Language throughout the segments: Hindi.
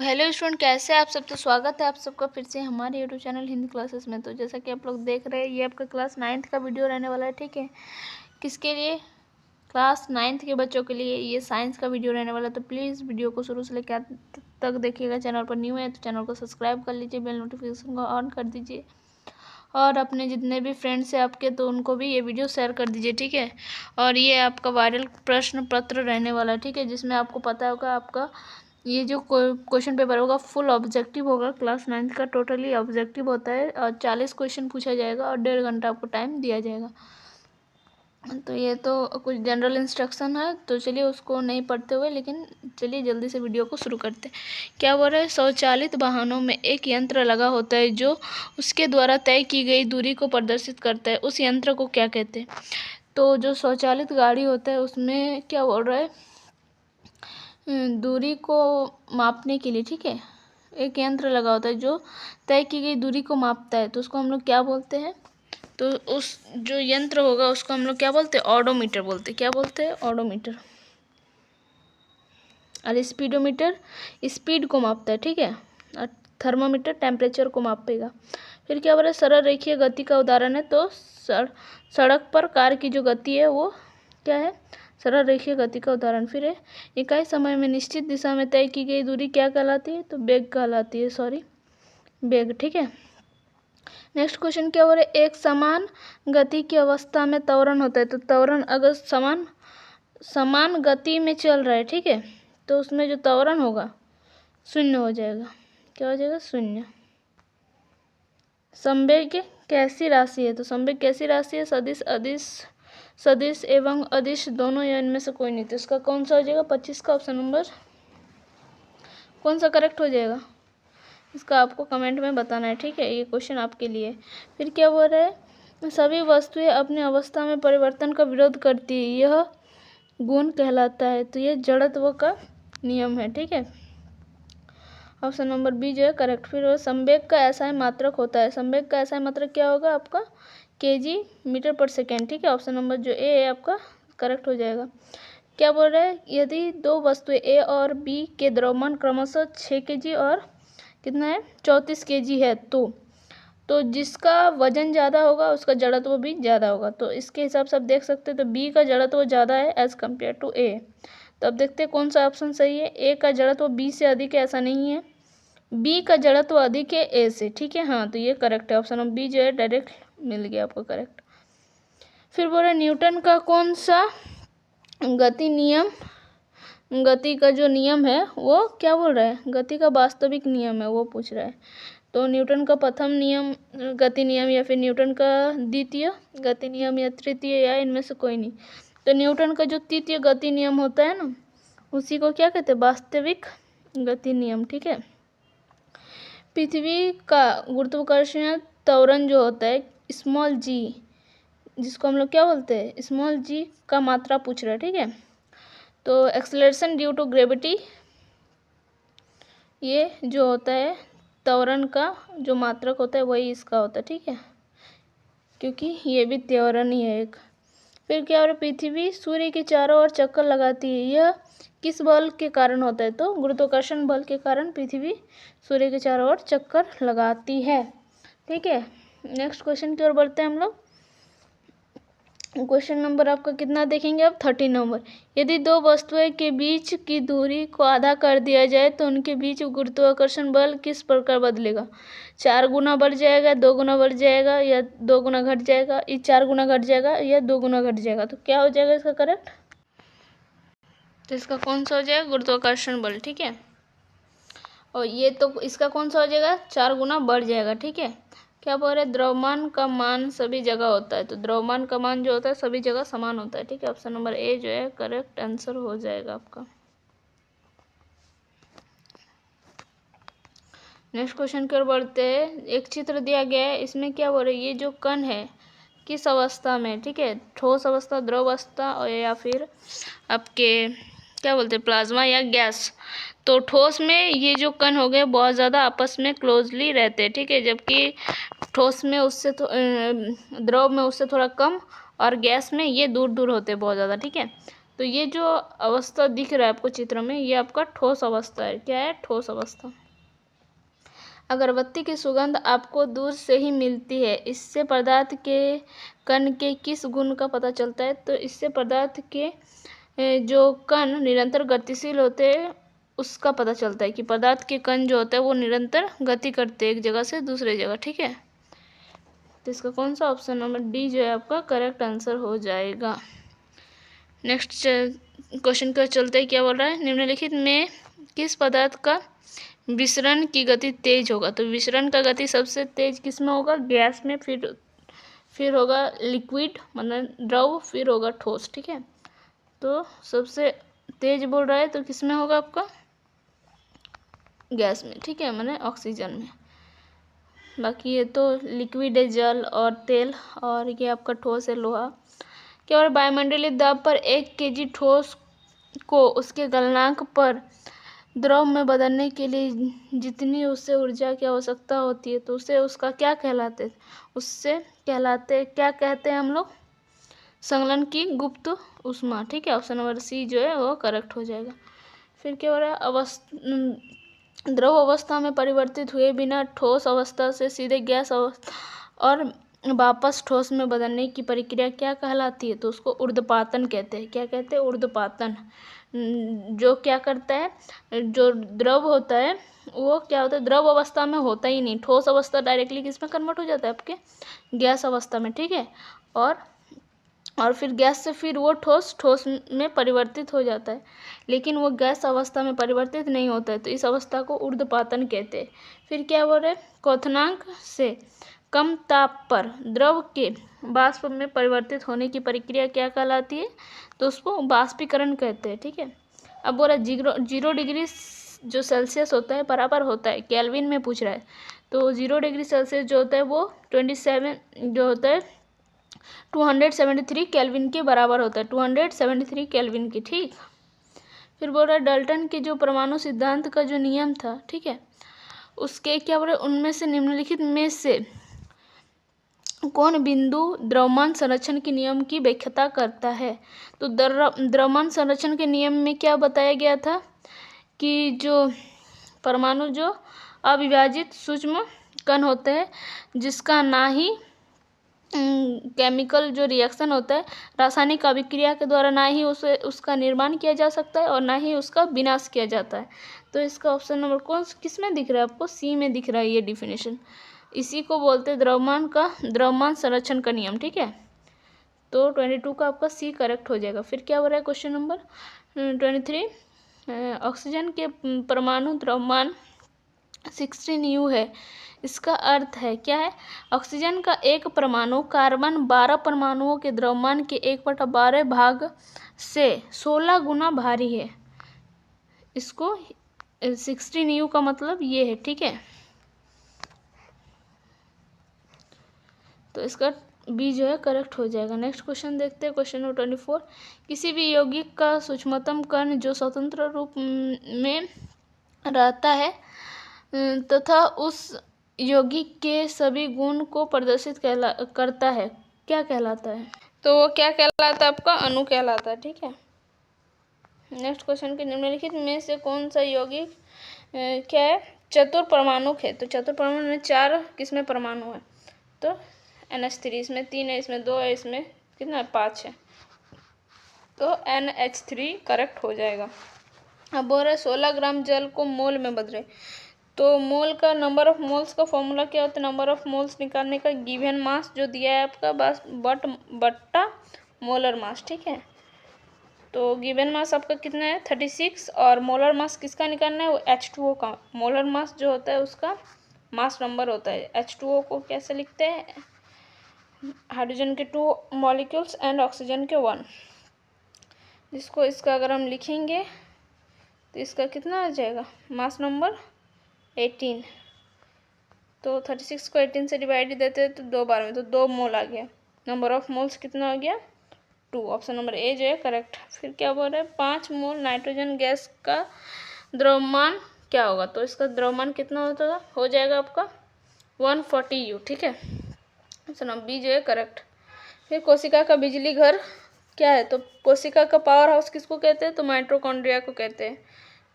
हेलो स्टूडेंट, कैसे हैं आप सब। तो स्वागत है आप सबका फिर से हमारे यूट्यूब चैनल हिंदी क्लासेस में। तो जैसा कि आप लोग देख रहे हैं, ये आपका क्लास 9th का वीडियो रहने वाला है। ठीक है, किसके लिए? क्लास 9th के बच्चों के लिए ये साइंस का वीडियो रहने वाला है। तो प्लीज़ वीडियो को शुरू से लेकर अंत तक देखिएगा। चैनल पर न्यू है तो चैनल को सब्सक्राइब कर लीजिए, बेल नोटिफिकेशन को ऑन कर दीजिए और अपने जितने भी फ्रेंड्स हैं आपके, तो उनको भी ये वीडियो शेयर कर दीजिए। ठीक है, और ये आपका वायरल प्रश्न पत्र रहने वाला है। ठीक है, जिसमें आपको पता होगा आपका ये जो क्वेश्चन पेपर होगा फुल ऑब्जेक्टिव होगा। क्लास 9th का टोटली ऑब्जेक्टिव होता है और 40 क्वेश्चन पूछा जाएगा और 1.5 घंटा आपको टाइम दिया जाएगा। तो ये तो कुछ जनरल इंस्ट्रक्शन है, तो चलिए उसको नहीं पढ़ते हुए, लेकिन चलिए जल्दी से वीडियो को शुरू करते हैं। क्या बोल रहा है? स्वचालित वाहनों में एक यंत्र लगा होता है जो उसके द्वारा तय की गई दूरी को प्रदर्शित करता है। उस यंत्र को क्या कहते हैं? तो जो स्वचालित गाड़ी होता है उसमें क्या बोल रहा है, दूरी को मापने के लिए, ठीक है, एक यंत्र लगा होता है जो तय की गई दूरी को मापता है। तो उसको हम लोग क्या बोलते हैं? तो उस जो यंत्र होगा उसको हम लोग क्या बोलते हैं? ऑडोमीटर बोलते हैं। क्या बोलते हैं? ऑडोमीटर। और स्पीडोमीटर स्पीड को मापता है, ठीक है, और थर्मोमीटर टेम्परेचर को मापेगा। फिर क्या बोला? सरल रेखीय गति का उदाहरण है। तो सड़क पर कार की जो गति है वो क्या है? सरल रेखीय गति का उदाहरण। फिर है इकाई समय में निश्चित दिशा में तय की गई दूरी क्या कहलाती है? तो वेग कहलाती है, वेग। ठीक है, नेक्स्ट क्वेश्चन क्या हो रहा है? एक समान गति की अवस्था में त्वरण होता है। तो त्वरण अगर समान गति में चल रहा है, ठीक है, तो उसमें जो त्वरण होगा शून्य हो जाएगा। क्या हो जाएगा? शून्य। संवेग कैसी राशि है? तो संवेग कैसी राशि है? सदिश एवं अदिश दोनों, या इनमें से कोई नहीं। तो इसका कौन सा हो जाएगा? 25 का ऑप्शन नंबर कौन सा करेक्ट हो जाएगा? इसका आपको कमेंट में बताना है। ठीक है, ये क्वेश्चन आपके लिए। फिर क्या बोल रहा है? सभी वस्तुएं अपनी अवस्था में परिवर्तन का विरोध करती है, यह गुण कहलाता है। तो ये जड़त्व का नियम है। ठीक है, ऑप्शन नंबर बी जो है करेक्ट। फिर संवेग का ऐसा मात्रक होता है। संवेग का ऐसा मात्रक क्या होगा आपका? केजी मीटर पर सेकेंड। ठीक है, ऑप्शन नंबर जो ए है आपका करेक्ट हो जाएगा। क्या बोल रहा है? यदि दो वस्तुएं ए और बी के द्रव्यमान क्रमशः 6 kg और कितना है? 34 kg है, तो जिसका वजन ज़्यादा होगा उसका जड़त्व भी ज़्यादा होगा। तो इसके हिसाब से आप देख सकते हैं, तो बी का जड़त्व ज़्यादा है एज़ कम्पेयर टू ए। तो अब देखते हैं कौन सा ऑप्शन सही है। ए का जड़त्व बी से अधिक है, ऐसा नहीं है। बी का जड़त्व अधिक है ए से। ठीक है, हाँ, तो ये करेक्ट है। ऑप्शन नंबर बी जो है डायरेक्ट मिल गया आपको करेक्ट। फिर बोल रहे न्यूटन का कौन सा गति का जो नियम है वो क्या बोल रहा है? गति का वास्तविक नियम है वो पूछ रहा है। तो न्यूटन का प्रथम नियम गति नियम, या फिर न्यूटन का द्वितीय गति नियम, या तृतीय, या इनमें से कोई नहीं। तो न्यूटन का जो तृतीय गति नियम होता है ना, उसी को क्या कहते हैं? वास्तविक गति नियम। ठीक है, पृथ्वी का गुरुत्वाकर्षण त्वरण जो होता है स्मॉल जी, जिसको हम लोग क्या बोलते हैं? स्मॉल जी का मात्रा पूछ रहा है। ठीक है, तो एक्सेलरेशन ड्यू टू ग्रेविटी, ये जो होता है त्वरण का जो मात्रक होता है वही इसका होता है। ठीक है, क्योंकि ये भी त्वरण ही है एक। फिर क्या हो रहा है? पृथ्वी सूर्य के चारों ओर चक्कर लगाती है, यह किस बल के कारण होता है? तो गुरुत्वाकर्षण बल के कारण पृथ्वी सूर्य के चारों ओर चक्कर लगाती है। ठीक है, नेक्स्ट क्वेश्चन की ओर बढ़ते हैं हम लोग। क्वेश्चन नंबर आपका कितना देखेंगे अब? 30 नंबर। यदि दो वस्तुएं के बीच की दूरी को आधा कर दिया जाए तो उनके बीच गुरुत्वाकर्षण बल किस प्रकार बदलेगा? 4 गुना बढ़ जाएगा, 2 गुना बढ़ जाएगा, या 2 गुना घट जाएगा, ये 4 गुना घट जाएगा, या 2 गुना घट जाएगा। तो क्या हो जाएगा इसका करेक्ट? तो इसका कौन सा हो जाएगा? गुरुत्वाकर्षण बल। ठीक है, और ये तो इसका कौन सा हो जाएगा? 4 गुना बढ़ जाएगा। ठीक है, क्या बोल रहे हैं? द्रव्यमान का मान सभी जगह होता है। तो द्रव्यमान का मान जो होता है सभी जगह समान होता है। ठीक है, ऑप्शन नंबर ए जो है करेक्ट आंसर हो जाएगा आपका। नेक्स्ट क्वेश्चन की ओर बढ़ते हैं। एक चित्र दिया गया है, इसमें क्या बोल रहे हैं? ये जो कण है किस अवस्था में? ठीक है, ठोस अवस्था, द्रव अवस्था, और या फिर आपके क्या बोलते हैं प्लाज्मा या गैस। तो ठोस में ये जो कण हो गए बहुत ज़्यादा आपस में क्लोजली रहते हैं। ठीक है, जबकि ठोस में उससे द्रव में उससे थोड़ा कम, और गैस में ये दूर दूर होते हैं बहुत ज़्यादा। ठीक है, तो ये जो अवस्था दिख रहा है आपको चित्र में, ये आपका ठोस अवस्था है। क्या है? ठोस अवस्था। अगरबत्ती की सुगंध आपको दूर से ही मिलती है, इससे पदार्थ के कण के किस गुण का पता चलता है? तो इससे पदार्थ के जो कण निरंतर गतिशील होते हैं उसका पता चलता है कि पदार्थ के कण जो होते हैं वो निरंतर गति करते हैं एक जगह से दूसरे जगह। ठीक है, तो इसका कौन सा ऑप्शन नंबर डी जो है आपका करेक्ट आंसर हो जाएगा। नेक्स्ट क्वेश्चन का चलते हैं। क्या बोल रहा है? निम्नलिखित में किस पदार्थ का विसरण की गति तेज होगा? तो विसरण का गति सबसे तेज किस में होगा? गैस में, फिर होगा लिक्विड मतलब द्रव, फिर होगा ठोस। ठीक है, तो सबसे तेज बोल रहा है तो किस में होगा आपका? गैस में। ठीक है, माने ऑक्सीजन में। बाकी ये तो लिक्विड है जल और तेल, और ये आपका ठोस है लोहा। क्या और वायुमंडलीय दाब पर 1 kg ठोस को उसके गलनांक पर द्रव में बदलने के लिए जितनी उससे ऊर्जा की आवश्यकता होती है तो उसे उसका क्या कहलाते? उससे क्या कहते हैं हम लोग? संगलन की गुप्त ऊष्मा। ठीक है, ऑप्शन नंबर सी जो है वो करेक्ट हो जाएगा। फिर क्या हो रहा है? द्रव अवस्था में परिवर्तित हुए बिना ठोस अवस्था से सीधे गैस अवस्था और वापस ठोस में बदलने की प्रक्रिया क्या कहलाती है? तो उसको ऊर्ध्वपातन कहते हैं। क्या कहते हैं? ऊर्ध्वपातन। जो क्या करता है, जो द्रव होता है वो क्या होता है, द्रव अवस्था में होता ही नहीं, ठोस अवस्था डायरेक्टली किस में कन्वर्ट हो जाता है? आपके गैस अवस्था में। ठीक है, और फिर गैस से फिर वो ठोस में परिवर्तित हो जाता है, लेकिन वो गैस अवस्था में परिवर्तित नहीं होता है, तो इस अवस्था को ऊर्ध्वपातन कहते हैं। फिर क्या बोल रहे? क्वथनांक से कम ताप पर द्रव के वाष्प में परिवर्तित होने की प्रक्रिया क्या कहलाती है? तो उसको वाष्पीकरण कहते हैं। ठीक है, अब बोल रहा 0 डिग्री जो सेल्सियस होता है बराबर होता है, केल्विन में पूछ रहा है, तो 0 डिग्री सेल्सियस जो होता है वो 27 जो होता है 273 केल्विन के बराबर होता है, 273 केल्विन की। ठीक, फिर बोल रहा है डाल्टन के जो परमाणु सिद्धांत का जो नियम था, ठीक है, उसके क्या बोल रहे? उनमें से निम्नलिखित में से कौन बिंदु द्रव्यमान संरक्षण के नियम की व्याख्या करता है? तो द्रव्यमान संरक्षण के नियम में क्या बताया गया था कि जो परमाणु जो अविभाजित सूक्ष्म कण होते हैं, जिसका ना ही केमिकल जो रिएक्शन होता है रासायनिक अभिक्रिया के द्वारा ना ही उसका निर्माण किया जा सकता है और ना ही उसका विनाश किया जाता है। तो इसका ऑप्शन नंबर किस में दिख रहा है आपको? सी में दिख रहा है ये डिफिनेशन। इसी को बोलते हैं द्रव्यमान संरक्षण का नियम। ठीक है, तो 22 का आपका सी करेक्ट हो जाएगा। फिर क्या हो रहा है क्वेश्चन नंबर 23, ऑक्सीजन के परमाणु द्रव्यमान 16U है, इसका अर्थ है क्या है? ऑक्सीजन का एक परमाणु कार्बन 12 परमाणुओं के द्रव्यमान के 1/12 भाग से 16 गुना भारी है। इसको 16U का मतलब ये है। ठीक है, तो इसका बी जो है करेक्ट हो जाएगा। नेक्स्ट क्वेश्चन देखते हैं, क्वेश्चन नंबर 24। किसी भी यौगिक का सूक्ष्मतम कण जो स्वतंत्र रूप में रहता है तथा उस यौगिक के सभी गुण को प्रदर्शित करता है, क्या कहलाता है? तो वो क्या कहलाता है आपका? अणु कहलाता है। ठीक है, नेक्स्ट क्वेश्चन के निम्नलिखित में से कौन सा यौगिक क्या है? चतुर्परमाणुक है। तो चतुर्परमाणु में 4 किसमें परमाणु है? तो NH3, इसमें 3 है, इसमें 2 है, इसमें कितना है? 5 है, तो NH3 करेक्ट हो जाएगा। अब बोल रहे 16 ग्राम जल को मोल में बदले, तो मोल का नंबर ऑफ मोल्स का फॉर्मूला क्या होता है? नंबर ऑफ मोल्स निकालने का गिवन मास जो दिया है आपका बस बट्टा मोलर मास। ठीक है, तो गिवन मास आपका कितना है? 36, और मोलर मास किसका निकालना है? वो H2O का मोलर मास जो होता है उसका मास नंबर होता है। H2O को कैसे लिखते हैं? हाइड्रोजन के 2 मॉलिक्यूल्स एंड ऑक्सीजन के 1, जिसको इसका अगर हम लिखेंगे तो इसका कितना आ जाएगा? मास नंबर 18, तो 36 को 18 से डिवाइड देते हैं तो 2 बार में, तो 2 मोल आ गया। नंबर ऑफ मोल्स कितना हो गया? 2, ऑप्शन नंबर ए जो है करेक्ट। फिर क्या बोल रहे हैं? 5 मोल नाइट्रोजन गैस का द्रव्यमान क्या होगा? तो इसका द्रव्यमान कितना होता हो जाएगा आपका? 140U। ठीक है, ऑप्शन नंबर बी जो है करेक्ट। फिर कोशिका का बिजली घर क्या है, तो कोशिका का पावर हाउस किसको कहते हैं, तो माइटोकॉन्ड्रिया को कहते हैं।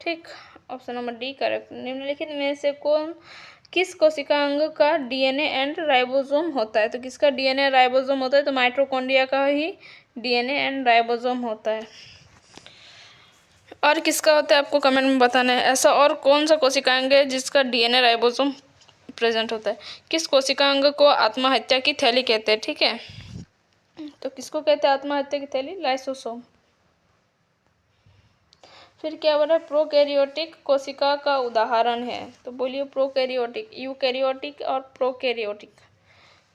ठीक, ऑप्शन नंबर डी करेक्ट। निम्नलिखित में से किस कोशिका अंग का डीएनए एंड राइबोसोम होता है, तो किसका डीएनए राइबोसोम होता है, तो माइटोकॉन्ड्रिया का ही डीएनए एंड राइबोसोम होता है। और किसका होता है आपको कमेंट में बताना है। ऐसा और कौन सा कोशिका अंग है जिसका डीएनए राइबोसोम प्रेजेंट होता है। किस कोशिका अंग को आत्महत्या की थैली कहते हैं, ठीक है, तो किसको कहते हैं आत्महत्या की थैली, लाइसोसोम। फिर क्या बोला, प्रोकैरियोटिक कोशिका का उदाहरण है, तो बोलिए प्रोकैरियोटिक, यूकैरियोटिक और प्रोकैरियोटिक।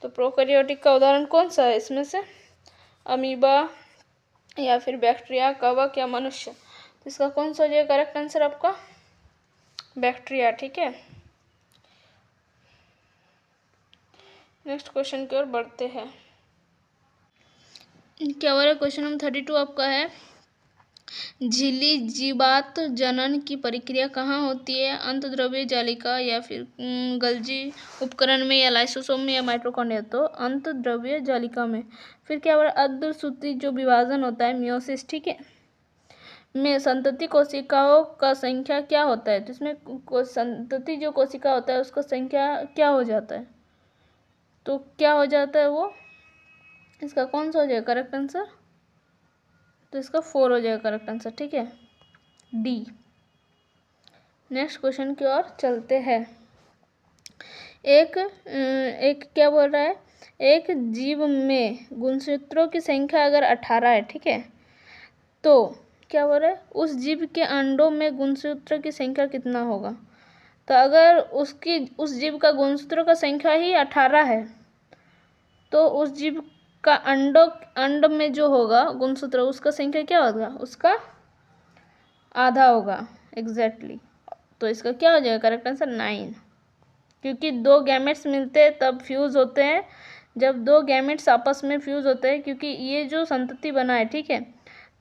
तो प्रोकैरियोटिक का उदाहरण कौन सा है इसमें से, अमीबा या फिर बैक्टीरिया, कवक या मनुष्य। तो इसका कौन सा हो जाएगा करेक्ट आंसर आपका, बैक्टीरिया। ठीक है, नेक्स्ट क्वेश्चन की ओर बढ़ते हैं। क्या हो रहा है, क्वेश्चन नंबर 32 आपका है, झिल्ली जीवात जनन की प्रक्रिया कहाँ होती है, अंतद्रव्य जालिका या फिर गल्जी उपकरण में या लाइसोसोम में या माइटोकॉन्ड्रिया, तो अंतद्रव्य जालिका में। फिर क्या हो रहा है, अर्धसूत्री जो विभाजन होता है मियोसिस, ठीक है, में संतति कोशिकाओं का संख्या क्या होता है, तो इसमें संतति जो कोशिका होता है उसका संख्या क्या हो जाता है, तो क्या हो जाता है वो, इसका कौन सा हो जाएगा करेक्ट आंसर, तो इसका 4 हो जाएगा करेक्ट आंसर। ठीक है, डी। नेक्स्ट क्वेश्चन की ओर चलते हैं। एक क्या बोल रहा है, एक जीव में गुणसूत्रों की संख्या अगर 18 है, ठीक है, तो क्या बोल रहा है, उस जीव के अंडों में गुणसूत्र की संख्या कितना होगा, तो अगर उस जीव का गुणसूत्रों का संख्या ही 18 है, तो उस जीव का अंड में जो होगा गुणसूत्र उसका संख्या क्या होगा, उसका आधा होगा एग्जैक्टली। तो इसका क्या हो जाएगा करेक्ट आंसर 9, क्योंकि 2 गैमेट्स मिलते हैं तब फ्यूज़ होते हैं, जब 2 गैमेट्स आपस में फ्यूज़ होते हैं, क्योंकि ये जो संतति बना है, ठीक है,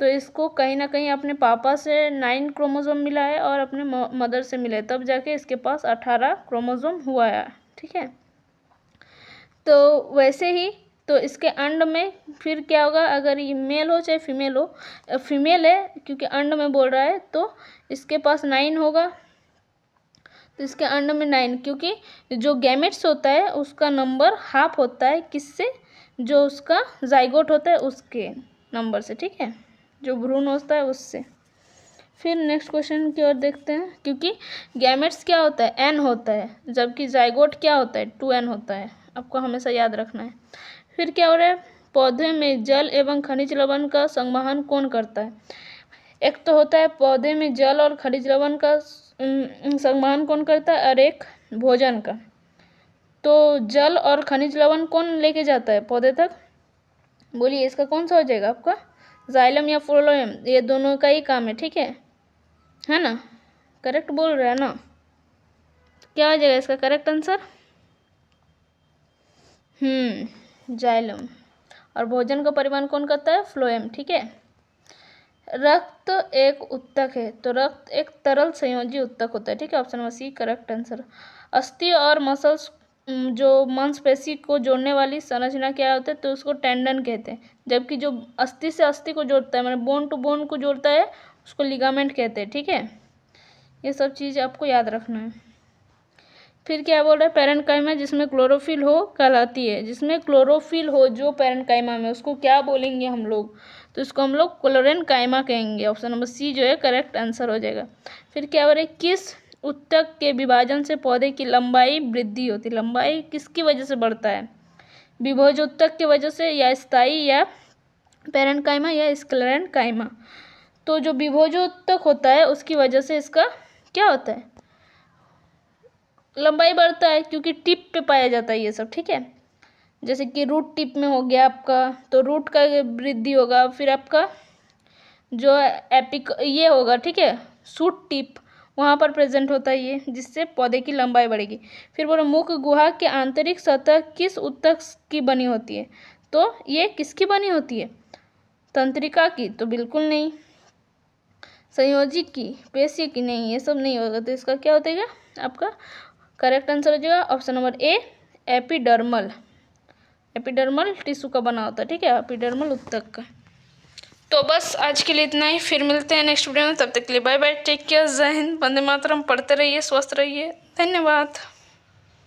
तो इसको कहीं ना कहीं अपने पापा से 9 क्रोमोसोम मिला है और अपने मदर से मिला है, तब जाके इसके पास 18 क्रोमोसोम हुआ है। ठीक है, तो वैसे ही तो इसके अंड में फिर क्या होगा, अगर ये मेल हो चाहे फीमेल हो, फीमेल है क्योंकि अंड में बोल रहा है, तो इसके पास 9 होगा, तो इसके अंड में 9, क्योंकि जो गैमेट्स होता है उसका नंबर हाफ होता है किससे, जो उसका जाइगोट होता है उसके नंबर से, ठीक है, जो भ्रूण होता है उससे। फिर नेक्स्ट क्वेश्चन की ओर देखते हैं, क्योंकि गैमेट्स क्या होता है n होता है, जबकि जाइगोट क्या होता है 2n होता है, आपको हमेशा याद रखना है। फिर क्या हो रहा है, पौधे में जल एवं खनिज लवण का संवहन कौन करता है, एक तो होता है पौधे में जल और खनिज लवण का संवहन कौन करता है, और एक भोजन का। तो जल और खनिज लवण कौन लेके जाता है पौधे तक, बोलिए इसका कौन सा हो जाएगा आपका, जाइलम या फ्लोएम, ये दोनों का ही काम है, ठीक है ना, करेक्ट बोल रहा है ना, क्या हो जाएगा इसका करेक्ट आंसर, जाइलम। और भोजन का परिवहन कौन करता है, फ्लोएम। ठीक है, रक्त एक उत्तक है, तो रक्त एक तरल संयोजी उत्तक होता है, ठीक है, option number C correct answer. अस्थि और मसल्स जो मांसपेशी को जोड़ने वाली संरचना क्या होता है, तो उसको टेंडन कहते हैं, जबकि जो अस्थि से अस्थि को जोड़ता है, मतलब बोन टू बोन को जोड़ता है, उसको लिगामेंट कहते हैं। ठीक है, ये सब चीज़ आपको याद रखना है। फिर क्या बोल रहा है, पैरेन्काइमा जिसमें क्लोरोफिल हो कहलाती है, जिसमें क्लोरोफिल हो जो पैरेन्काइमा में, उसको क्या बोलेंगे हम लोग, तो इसको हम लोग क्लोरेन्काइमा कहेंगे, ऑप्शन नंबर सी जो है करेक्ट आंसर हो जाएगा। फिर क्या बोल रहे हैं, किस उत्तक के विभाजन से पौधे की लंबाई वृद्धि होती है, लंबाई किसकी वजह से बढ़ता है, विभोज उत्तक की वजह से, या स्थायी, या पैरेन्काइमा, या स्क्लेरेन्काइमा। तो जो विभोजोत्तक होता है उसकी वजह से इसका क्या होता है, लंबाई बढ़ता है, क्योंकि टिप पे पाया जाता है ये सब। ठीक है, जैसे कि रूट टिप में हो गया आपका, तो रूट का वृद्धि होगा, फिर आपका जो एपिक ये होगा, ठीक है, शूट टिप वहाँ पर प्रेजेंट होता है ये, जिससे पौधे की लंबाई बढ़ेगी। फिर बोलो मुख गुहा के आंतरिक सतह किस उत्तक की बनी होती है, तो ये किसकी बनी होती है, तंत्रिका की, तो बिल्कुल नहीं, संयोजी की, पेशी की नहीं, ये सब नहीं होगा, तो इसका क्या होता आपका करेक्ट आंसर हो जाएगा option number A, epidermal. Epidermal tissue का बना होता है, ठीक है, एपिडर्मल उत्तक का। तो बस आज के लिए इतना ही, फिर मिलते हैं नेक्स्ट वीडियो में। तब तक के लिए बाय बाय, टेक केयर, जय हिंद, वंदे मातरम, पढ़ते रहिए, स्वस्थ रहिए, धन्यवाद।